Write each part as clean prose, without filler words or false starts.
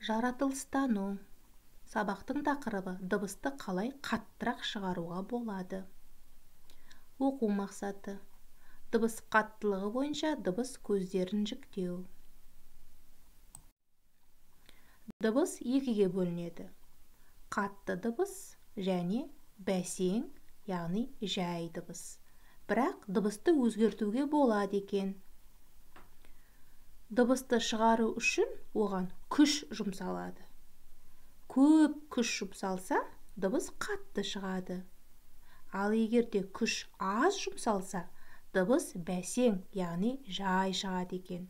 Жаратылыстану. Сабақтың тақырыбы дыбысты қалай қаттырақ шығаруға болады. Оқу мақсаты. Дыбыс қаттылығы бойынша дыбыс көздерін жіктеу. Дыбыс екіге бөлінеді. Қатты дыбыс және бәсең, яғни жай дыбыс. Бірақ дыбысты өзгертуге болады екен. Дыбысты шығару үшін оған күш жұмсалады. Көп күш жұмсалса, дыбыс қатты шығады. Ал егерде күш аз жұмсалса, дыбыс бәсең, яғни жай шығады екен.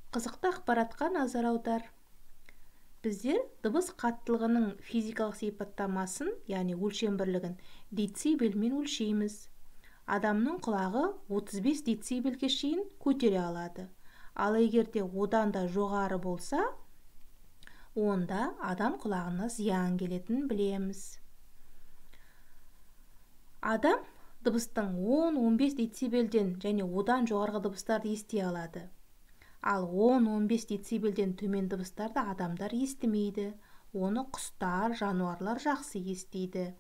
Қызықты ақпаратқа назар аудар. Біздер дыбыс қаттылығының физикалық сипаттамасын, яғни өлшем бірлігін децибелмен өлшейміз. Адамның құлағы 35 децибелге шейін көтере алады. Ал егерде одан да жоғары болса, онда адам құлағына зиян келетінін білеміз. Адам дыбыстың 10-15 децибелден және одан жоғарғы дыбыстарды ести алады. Ал 10-15 децибелден төмен дыбыстарды адамдар естімейді. Оны құстар, жануарлар жақсы естиді.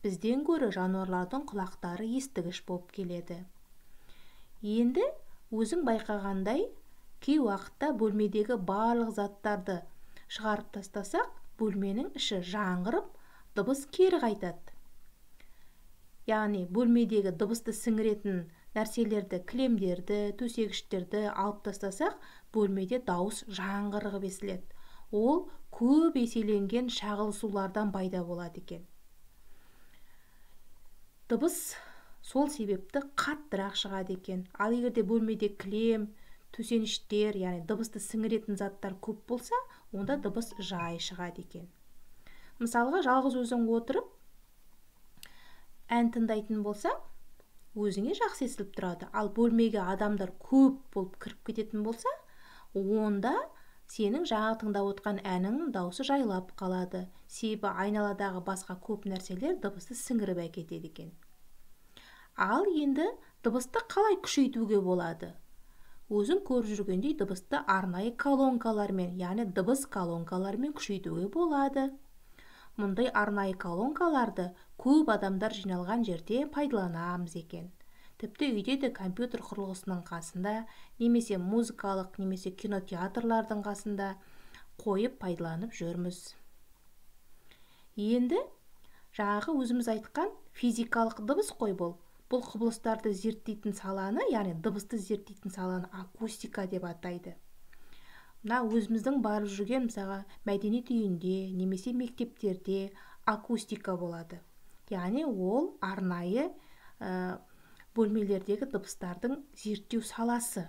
Бізден гөрі жануарлардың құлақтары естігіш болып келеді. Енді өзің байқағандай, кей уақытта бөлмедегі барлық заттарды шығарып тастасақ, бөлменің іші жаңғырып, дыбыс кері қайтады. Яғни бөлмедегі дыбысты сіңіретін нәрселерді, кілемдерді, төсегіштерді алып тастасақ, бөлмеде дауыс жаңғырығып естіледі. Ол көп еселенген шағылысулардан пайда болады екен. Дыбыс сол себепті қаттырақ шығады екен. Ал егерде бөлмеде кілем, төсеніштер, яғни дыбысты сіңіретін заттар көп болса, онда дыбыс жай шығады екен. Мысалға, жалғыз өзің отырып, ән тыңдайтын болса, өзіңе жақсы естіліп тұрады. Ал бөлмеге адамдар көп болып кіріп кететін болса, онда сенің жаңа тыңдап отқан әнің дауысы жайлап қалады. Себебі айналадағы басқа көп нәрселер дыбысты сіңіріп әкетеді екен. Ал енді дыбысты қалай күшейтуге болады? Өзің көріп жүргендей дыбысты арнайы колонкалармен, яғни дыбыс колонкалармен күшейтуге болады. Мұндай арнайы колонкаларды көп адамдар жиналған жерде пайдаланамыз екен. Тіпті үйде де компьютер құрылғысының қасында, немесе музыкалық, немесе кинотеатрлардың қасында қойып пайдаланып жүрміз. Енді жаңағы өзіміз айтқан физикалық дыбыс қой бұл. Бұл құбылыстарды зерттейтін саланы, яғни дыбысты зерттейтін саланы акустика деп атайды. Мына өзіміздің барып жүрген мысалға мәдениет үйінде, немесе мектептерде акустика болады. Яғни ол арнайы бөлмелердегі дыбыстардың зерттеу саласы.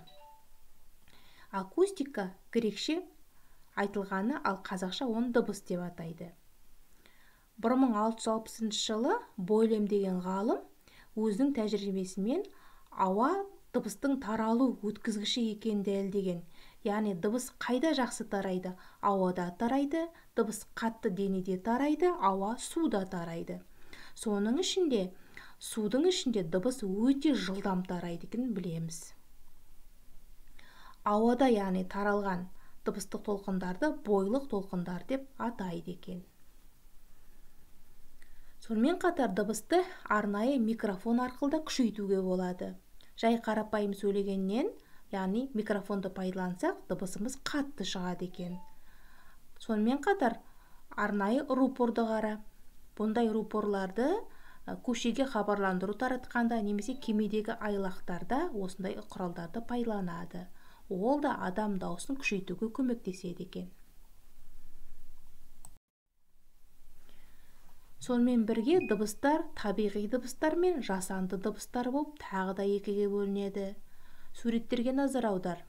Акустика грекше айтылғаны, ал қазақша оны дыбыс деп атайды. 1660 жылы Бойлем деген ғалым өзінің тәжірибесімен ауа дыбыстың таралу өткізгіші екенін дәлелдеген. Яғни дыбыс қайда жақсы тарайды? Ауада тарайды, дыбыс қатты денеде тарайды, ауа суда тарайды. Соның ішінде судың ішінде дыбыс өте жылдам тарайды екенін білеміз. Ауада, яғни таралған дыбыстық толқындарды бойлық толқындар деп атайды екен. Сонымен қатар дыбысты арнайы микрофон арқылы да күшейтуге болады. Жай қарапайым сөйлегеннен, яғни микрофонды пайдалансақ, дыбысымыз қатты шығады екен. Сонымен қатар арнайы рупорды қара. Бұндай рупорларды көшеге хабарландыру таратқанда, немесе кемедегі айлақтарда осындай құралдарды пайдаланады. Ол да адам дауысын күшейтуге көмектеседі екен. Сонымен бірге дыбыстар табиғи дыбыстар мен жасанды дыбыстар болып тағы да екіге бөлінеді. Суреттерге назар аудар.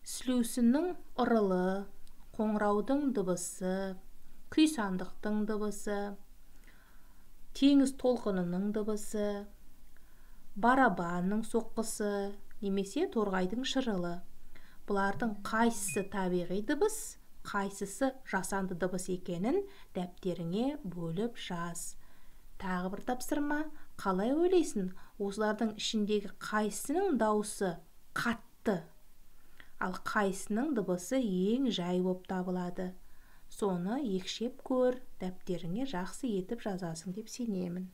Сілеусіннің ырылы, қоңыраудың дыбысы, күйсандықтың дыбысы, теңіз толқынының дыбысы, барабанның соққысы, немесе торғайдың шырылы. Бұлардың қайсысы табиғи дыбыс, қайсысы жасанды дыбыс екенін дәптеріңе бөліп жаз. Тағы бір тапсырма, қалай ойлайсың, осылардың ішіндегі қайсының дауысы қатты, ал қайсының дыбысы ең жай болып табылады? Соны екшеп көр, дәптеріңе жақсы етіп жазасың деп сенемін.